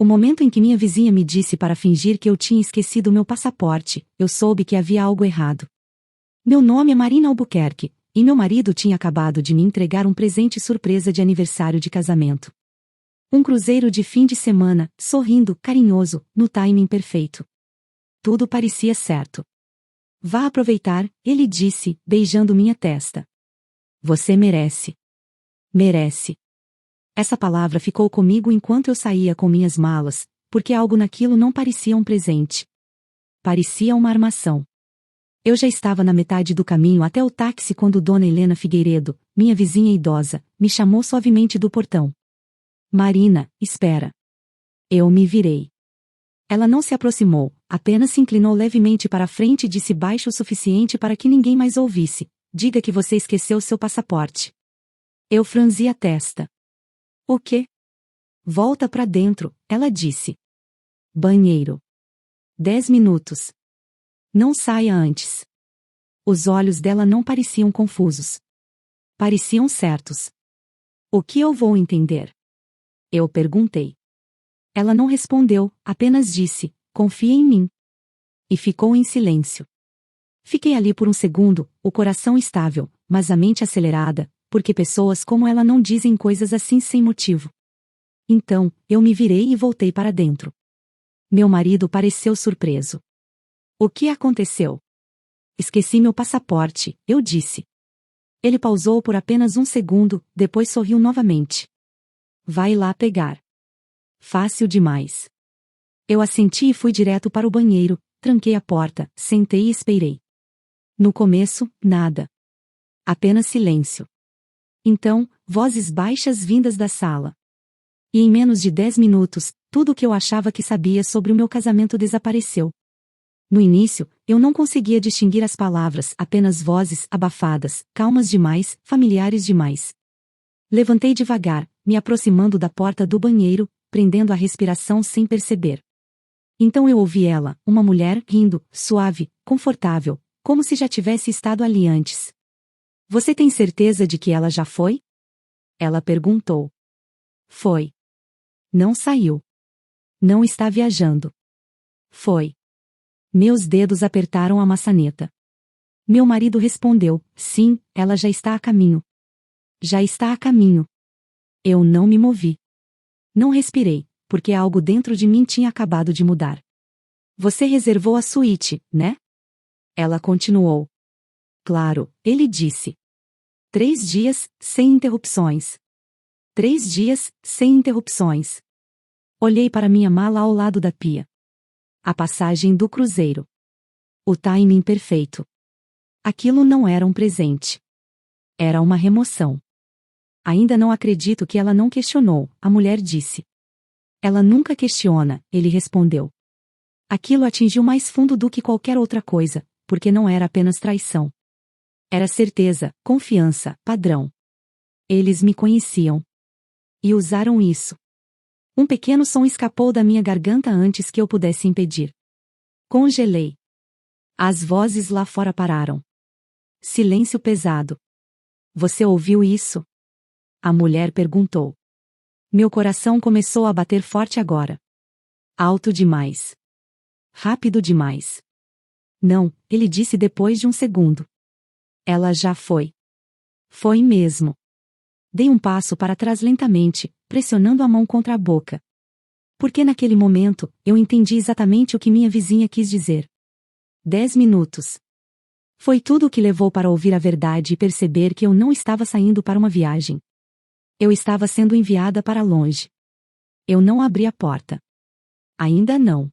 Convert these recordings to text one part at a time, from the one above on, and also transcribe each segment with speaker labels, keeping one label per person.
Speaker 1: O momento em que minha vizinha me disse para fingir que eu tinha esquecido meu passaporte, eu soube que havia algo errado. Meu nome é Marina Albuquerque, e meu marido tinha acabado de me entregar um presente surpresa de aniversário de casamento. Um cruzeiro de fim de semana, sorrindo, carinhoso, no timing perfeito. Tudo parecia certo. Vá aproveitar, ele disse, beijando minha testa. Você merece. Merece. Essa palavra ficou comigo enquanto eu saía com minhas malas, porque algo naquilo não parecia um presente. Parecia uma armação. Eu já estava na metade do caminho até o táxi quando Dona Helena Figueiredo, minha vizinha idosa, me chamou suavemente do portão. Marina, espera. Eu me virei. Ela não se aproximou, apenas se inclinou levemente para a frente e disse baixo o suficiente para que ninguém mais ouvisse. Diga que você esqueceu seu passaporte. Eu franzi a testa. O quê? Volta pra dentro, ela disse. Banheiro. 10 minutos. Não saia antes. Os olhos dela não pareciam confusos. Pareciam certos. O que eu vou entender? Eu perguntei. Ela não respondeu, apenas disse, confia em mim. E ficou em silêncio. Fiquei ali por um segundo, o coração estável, mas a mente acelerada, porque pessoas como ela não dizem coisas assim sem motivo. Então, eu me virei e voltei para dentro. Meu marido pareceu surpreso. O que aconteceu? Esqueci meu passaporte, eu disse. Ele pausou por apenas um segundo, depois sorriu novamente. Vai lá pegar. Fácil demais. Eu assenti e fui direto para o banheiro, tranquei a porta, sentei e esperei. No começo, nada. Apenas silêncio. Então, vozes baixas vindas da sala. E em menos de 10 minutos, tudo o que eu achava que sabia sobre o meu casamento desapareceu. No início, eu não conseguia distinguir as palavras, apenas vozes abafadas, calmas demais, familiares demais. Levantei devagar, me aproximando da porta do banheiro, prendendo a respiração sem perceber. Então eu ouvi ela, uma mulher, rindo, suave, confortável, como se já tivesse estado ali antes. Você tem certeza de que ela já foi? Ela perguntou. Foi. Não saiu. Não está viajando. Foi. Meus dedos apertaram a maçaneta. Meu marido respondeu, sim, ela já está a caminho. Já está a caminho. Eu não me movi. Não respirei, porque algo dentro de mim tinha acabado de mudar. Você reservou a suíte, né? Ela continuou. Claro, ele disse. 3 dias, sem interrupções. 3 dias, sem interrupções. Olhei para minha mala ao lado da pia. A passagem do cruzeiro. O timing perfeito. Aquilo não era um presente. Era uma remoção. Ainda não acredito que ela não questionou, a mulher disse. Ela nunca questiona, ele respondeu. Aquilo atingiu mais fundo do que qualquer outra coisa, porque não era apenas traição. Era certeza, confiança, padrão. Eles me conheciam. E usaram isso. Um pequeno som escapou da minha garganta antes que eu pudesse impedir. Congelei. As vozes lá fora pararam. Silêncio pesado. Você ouviu isso? A mulher perguntou. Meu coração começou a bater forte agora. Alto demais. Rápido demais. Não, ele disse depois de um segundo. Ela já foi. Foi mesmo. Dei um passo para trás lentamente, pressionando a mão contra a boca. Porque naquele momento, eu entendi exatamente o que minha vizinha quis dizer. 10 minutos. Foi tudo o que levou para ouvir a verdade e perceber que eu não estava saindo para uma viagem. Eu estava sendo enviada para longe. Eu não abri a porta. Ainda não.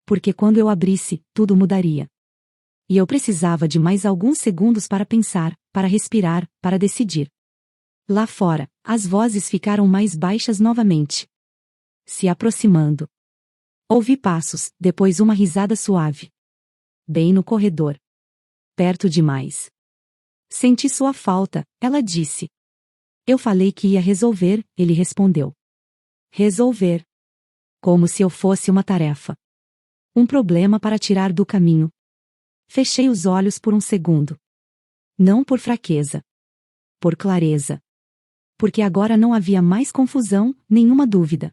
Speaker 1: Porque quando eu abrisse, tudo mudaria. E eu precisava de mais alguns segundos para pensar, para respirar, para decidir. Lá fora, as vozes ficaram mais baixas novamente. Se aproximando. Ouvi passos, depois uma risada suave. Bem no corredor. Perto demais. Senti sua falta, ela disse. Eu falei que ia resolver, ele respondeu. Resolver. Como se eu fosse uma tarefa. Um problema para tirar do caminho. Fechei os olhos por um segundo. Não por fraqueza. Por clareza. Porque agora não havia mais confusão, nenhuma dúvida.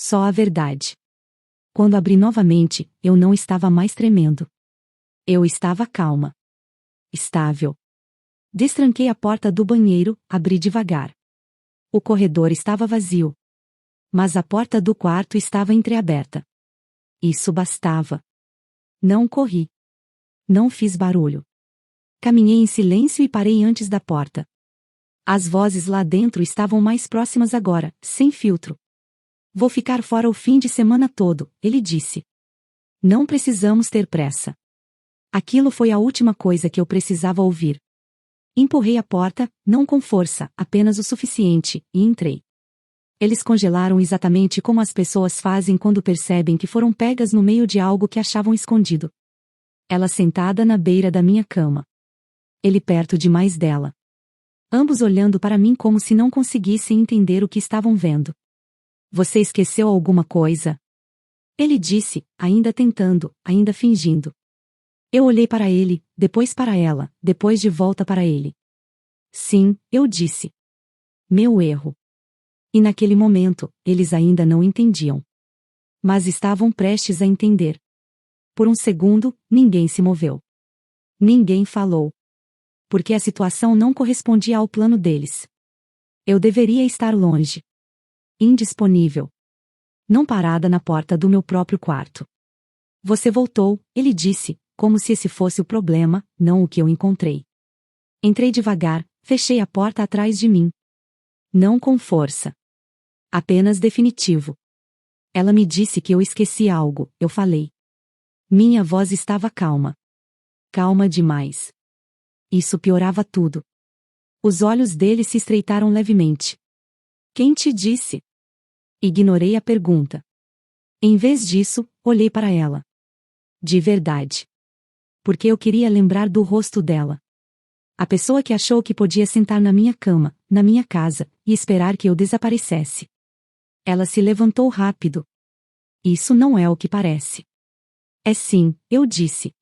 Speaker 1: Só a verdade. Quando abri novamente, eu não estava mais tremendo. Eu estava calma. Estável. Destranquei a porta do banheiro, abri devagar. O corredor estava vazio. Mas a porta do quarto estava entreaberta. Isso bastava. Não corri. Não fiz barulho. Caminhei em silêncio e parei antes da porta. As vozes lá dentro estavam mais próximas agora, sem filtro. Vou ficar fora o fim de semana todo, ele disse. Não precisamos ter pressa. Aquilo foi a última coisa que eu precisava ouvir. Empurrei a porta, não com força, apenas o suficiente, e entrei. Eles congelaram exatamente como as pessoas fazem quando percebem que foram pegas no meio de algo que achavam escondido. Ela sentada na beira da minha cama. Ele perto demais dela. Ambos olhando para mim como se não conseguissem entender o que estavam vendo. Você esqueceu alguma coisa? Ele disse, ainda tentando, ainda fingindo. Eu olhei para ele, depois para ela, depois de volta para ele. Sim, eu disse. Meu erro. E naquele momento, eles ainda não entendiam. Mas estavam prestes a entender. Por um segundo, ninguém se moveu. Ninguém falou. Porque a situação não correspondia ao plano deles. Eu deveria estar longe. Indisponível. Não parada na porta do meu próprio quarto. Você voltou, ele disse, como se esse fosse o problema, não o que eu encontrei. Entrei devagar, fechei a porta atrás de mim. Não com força. Apenas definitivo. Ela me disse que eu esqueci algo, eu falei. Minha voz estava calma. Calma demais. Isso piorava tudo. Os olhos dele se estreitaram levemente. Quem te disse? Ignorei a pergunta. Em vez disso, olhei para ela. De verdade. Porque eu queria lembrar do rosto dela. A pessoa que achou que podia sentar na minha cama, na minha casa, e esperar que eu desaparecesse. Ela se levantou rápido. Isso não é o que parece. É sim, eu disse.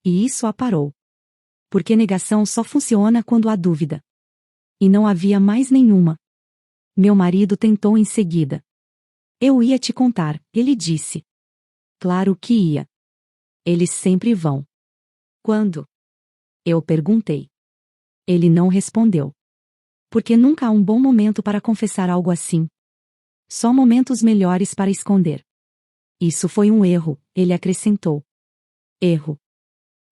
Speaker 1: E isso a parou. Porque negação só funciona quando há dúvida. E não havia mais nenhuma. Meu marido tentou em seguida. Eu ia te contar, ele disse. Claro que ia. Eles sempre vão. Quando? Eu perguntei. Ele não respondeu. Porque nunca há um bom momento para confessar algo assim. Só momentos melhores para esconder. Isso foi um erro, ele acrescentou. Erro.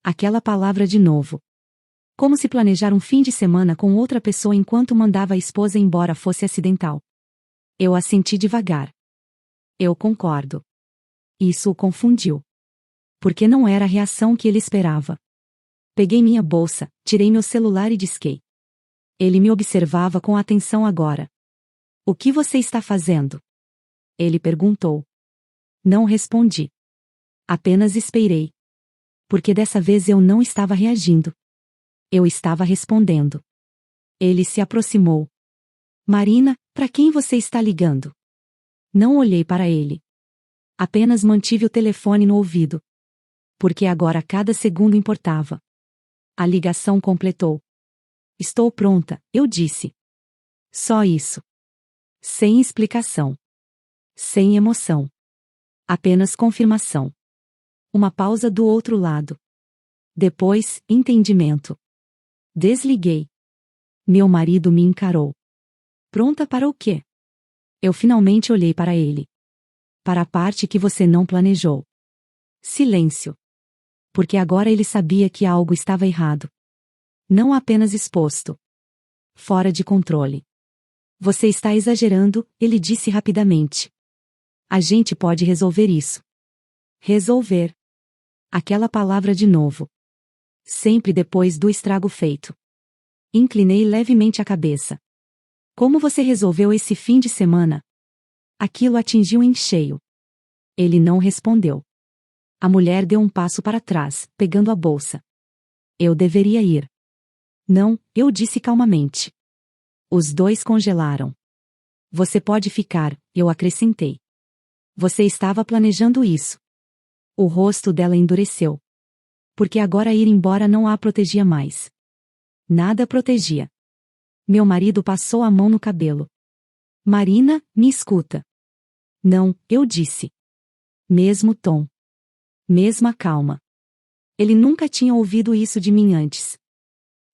Speaker 1: Aquela palavra de novo. Como se planejar um fim de semana com outra pessoa enquanto mandava a esposa embora fosse acidental. Eu assenti devagar. Eu concordo. Isso o confundiu. Porque não era a reação que ele esperava. Peguei minha bolsa, tirei meu celular e disquei. Ele me observava com atenção agora. O que você está fazendo? Ele perguntou. Não respondi. Apenas esperei. Porque dessa vez eu não estava reagindo. Eu estava respondendo. Ele se aproximou. Marina, para quem você está ligando? Não olhei para ele. Apenas mantive o telefone no ouvido. Porque agora cada segundo importava. A ligação completou. Estou pronta, eu disse. Só isso. Sem explicação. Sem emoção. Apenas confirmação. Uma pausa do outro lado. Depois, entendimento. Desliguei. Meu marido me encarou. Pronta para o quê? Eu finalmente olhei para ele. Para a parte que você não planejou. Silêncio. Porque agora ele sabia que algo estava errado. Não apenas exposto. Fora de controle. Você está exagerando, ele disse rapidamente. A gente pode resolver isso. Resolver. Aquela palavra de novo. Sempre depois do estrago feito. Inclinei levemente a cabeça. Como você resolveu esse fim de semana? Aquilo atingiu em cheio. Ele não respondeu. A mulher deu um passo para trás, pegando a bolsa. Eu deveria ir. Não, eu disse calmamente. Os dois congelaram. Você pode ficar, eu acrescentei. Você estava planejando isso. O rosto dela endureceu. Porque agora ir embora não a protegia mais. Nada protegia. Meu marido passou a mão no cabelo. Marina, me escuta. Não, eu disse. Mesmo tom. Mesma calma. Ele nunca tinha ouvido isso de mim antes.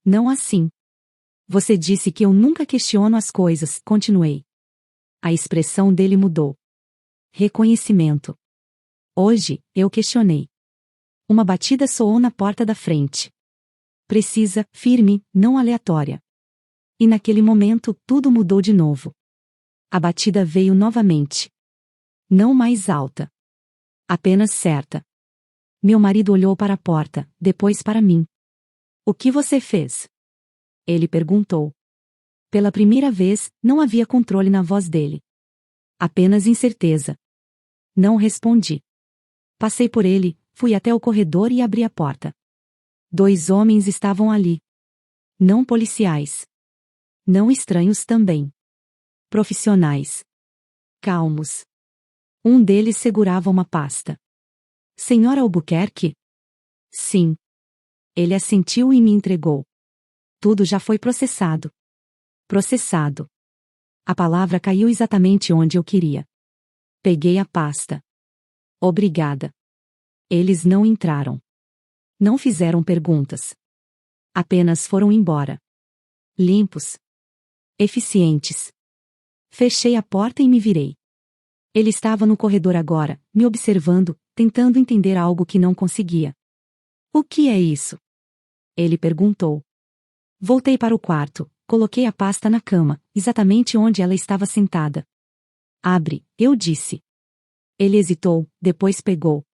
Speaker 1: Não assim. Você disse que eu nunca questiono as coisas, continuei. A expressão dele mudou. Reconhecimento. Hoje, eu questionei. Uma batida soou na porta da frente. Precisa, firme, não aleatória. E naquele momento, tudo mudou de novo. A batida veio novamente. Não mais alta. Apenas certa. Meu marido olhou para a porta, depois para mim. O que você fez? Ele perguntou. Pela primeira vez, não havia controle na voz dele. Apenas incerteza. Não respondi. Passei por ele, fui até o corredor e abri a porta. 2 homens estavam ali. Não policiais. Não estranhos também. Profissionais. Calmos. Um deles segurava uma pasta. Senhora Albuquerque? Sim. Ele assentiu e me entregou. Tudo já foi processado. Processado. A palavra caiu exatamente onde eu queria. Peguei a pasta. Obrigada. Eles não entraram. Não fizeram perguntas. Apenas foram embora. Limpos. Eficientes. Fechei a porta e me virei. Ele estava no corredor agora, me observando, tentando entender algo que não conseguia. O que é isso? Ele perguntou. Voltei para o quarto, coloquei a pasta na cama, exatamente onde ela estava sentada. Abre, eu disse. Ele hesitou, depois pegou.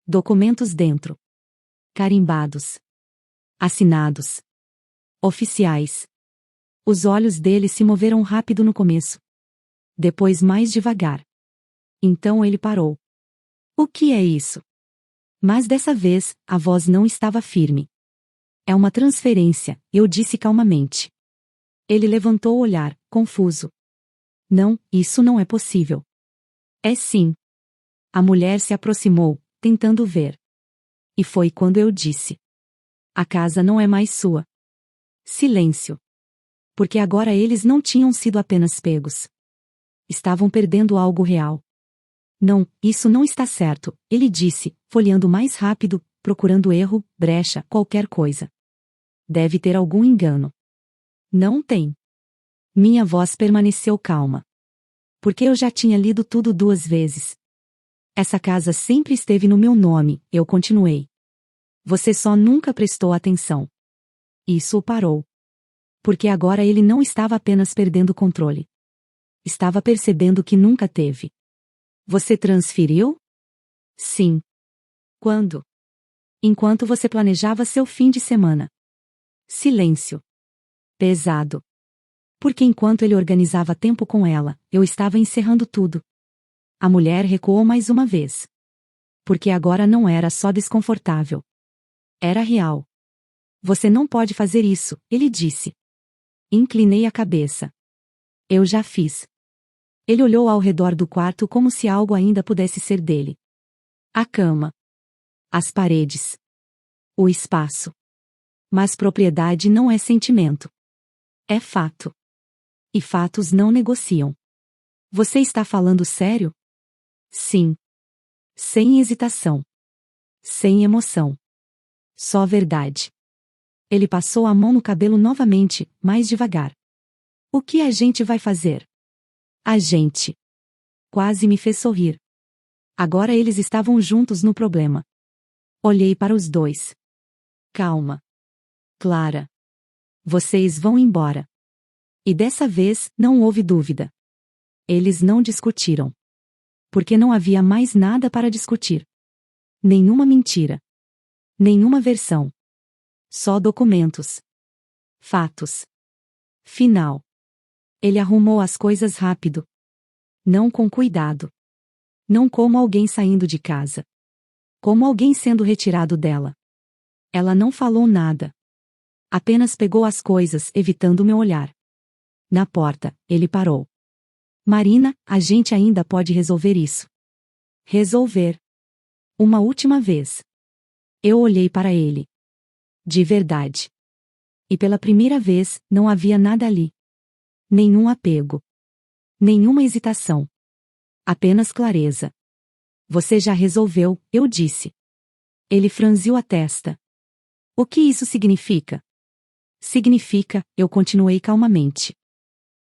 Speaker 1: Documentos dentro. Carimbados. Assinados. Oficiais. Os olhos dele se moveram rápido no começo. Depois mais devagar. Então ele parou. O que é isso? Mas dessa vez, a voz não estava firme. É uma transferência, eu disse calmamente. Ele levantou o olhar, confuso. Não, isso não é possível. É sim. A mulher se aproximou, tentando ver. E foi quando eu disse. A casa não é mais sua. Silêncio. Porque agora eles não tinham sido apenas pegos. Estavam perdendo algo real. Não, isso não está certo, ele disse, folheando mais rápido, procurando erro, brecha, qualquer coisa. Deve ter algum engano. Não tem. Minha voz permaneceu calma. Porque eu já tinha lido tudo 2 vezes. Essa casa sempre esteve no meu nome, eu continuei. Você só nunca prestou atenção. Isso o parou. Porque agora ele não estava apenas perdendo o controle. Estava percebendo que nunca teve. Você transferiu? Sim. Quando? Enquanto você planejava seu fim de semana. Silêncio. Pesado. Porque enquanto ele organizava tempo com ela, eu estava encerrando tudo. A mulher recuou mais uma vez. Porque agora não era só desconfortável. Era real. Você não pode fazer isso, ele disse. Inclinei a cabeça. Eu já fiz. Ele olhou ao redor do quarto como se algo ainda pudesse ser dele. A cama. As paredes. O espaço. Mas propriedade não é sentimento. É fato. E fatos não negociam. Você está falando sério? Sim. Sem hesitação. Sem emoção. Só verdade. Ele passou a mão no cabelo novamente, mais devagar. O que a gente vai fazer? A gente. Quase me fez sorrir. Agora eles estavam juntos no problema. Olhei para os dois. Calma. Clara. Vocês vão embora. E dessa vez, não houve dúvida. Eles não discutiram. Porque não havia mais nada para discutir. Nenhuma mentira. Nenhuma versão. Só documentos. Fatos. Final. Ele arrumou as coisas rápido. Não com cuidado. Não como alguém saindo de casa. Como alguém sendo retirado dela. Ela não falou nada. Apenas pegou as coisas, evitando meu olhar. Na porta, ele parou. Marina, a gente ainda pode resolver isso. Resolver. Uma última vez. Eu olhei para ele. De verdade. E pela primeira vez, não havia nada ali. Nenhum apego. Nenhuma hesitação. Apenas clareza. Você já resolveu, eu disse. Ele franziu a testa. O que isso significa? Significa, eu continuei calmamente.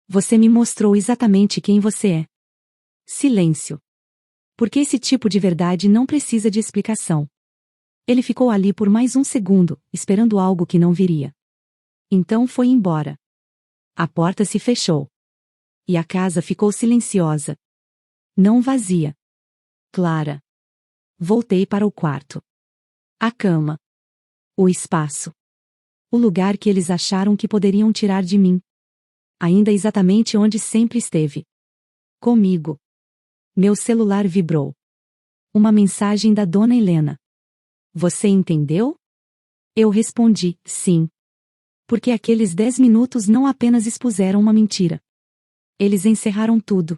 Speaker 1: Você me mostrou exatamente quem você é. Silêncio. Porque esse tipo de verdade não precisa de explicação. Ele ficou ali por mais um segundo, esperando algo que não viria. Então foi embora. A porta se fechou. E a casa ficou silenciosa. Não vazia. Clara. Voltei para o quarto. A cama. O espaço. O lugar que eles acharam que poderiam tirar de mim. Ainda exatamente onde sempre esteve. Comigo. Meu celular vibrou. Uma mensagem da Dona Helena. Você entendeu? Eu respondi, sim. Porque aqueles 10 minutos não apenas expuseram uma mentira. Eles encerraram tudo.